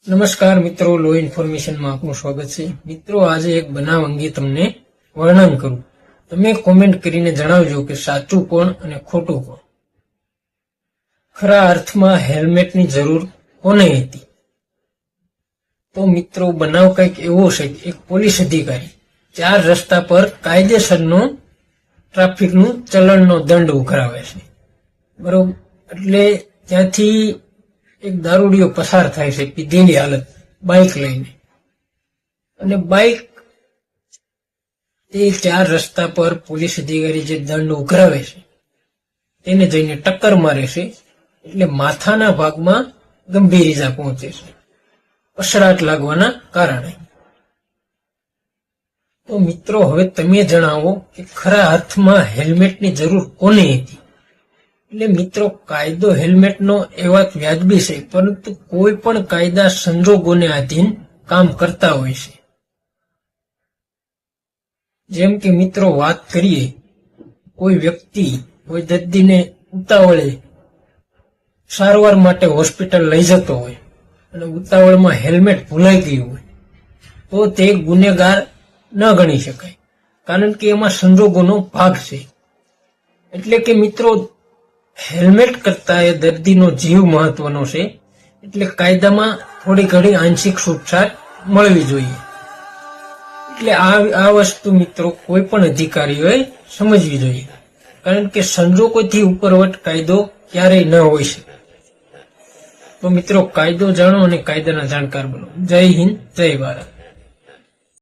નમસ્કાર મિત્રો, લો ઇન્ફોર્મેશનમાં આપનું સ્વાગત છે। મિત્રો, આજે એક બનાવ અંગે તમને વર્ણન કરું। તમે કોમેન્ટ કરીને જણાવજો કે સાચું કોણ અને ખોટું કોણ। ખરા અર્થમાં હેલ્મેટની જરૂર કોને હતી? તો મિત્રો, બનાવ કંઈક એવો છે કે એક પોલીસ અધિકારી 4 રસ્તા પર કાયદેસરનો ટ્રાફિકનું ચલણનો દંડ ઉઘરાવે છે, બરોબર। એટલે ત્યાંથી એક દારૂડિયો પસાર થાય છે પીધેલી હાલત બાઇક લઈને, અને બાઇક એ 4 રસ્તા પર પોલીસ અધિકારી જે દંડ ઉઘરાવે છે તેને જઈને ટક્કર મારે છે, એટલે માથાના ભાગમાં ગંભીર ઈજા પહોંચે છે અસરાટ લાગવાના કારણે। તો મિત્રો, હવે તમે જણાવો કે ખરા અર્થમાં હેલ્મેટની જરૂર કોને હતી? એટલે મિત્રો, કાયદો હેલ્મેટનો એ વાત વ્યાજબી છે, પરંતુ કોઈ પણ કાયદા સંજોગોને આધીન કામ કરતા હોય છે। જેમ કે મિત્રો, વાત કરીએ, કોઈ વ્યક્તિ કોઈ દર્દીને ઉતાવળે સારવાર માટે હોસ્પિટલ લઈ જતો હોય અને ઉતાવળમાં હેલ્મેટ ભૂલાઈ ગયું હોય, તો તે ગુનેગાર ન ગણી શકાય, કારણ કે એમાં સંજોગોનો ભાગ છે। એટલે કે મિત્રો, હેલ્મેટ કરતા એ દર્દીનો જીવ મહત્વનો છે, એટલે કાયદામાં થોડી ઘણી આંશિક છૂટછાટ મળવી જોઈએ। એટલે આ વસ્તુ મિત્રો કોઈ પણ અધિકારીઓએ સમજવી જોઈએ, કારણ કે સંજોગોથી ઉપરવટ કાયદો ક્યારેય ન હોઈ શકે। તો મિત્રો, કાયદો જાણો અને કાયદાના જાણકાર બનો। જય હિન્દ, જય ભારત।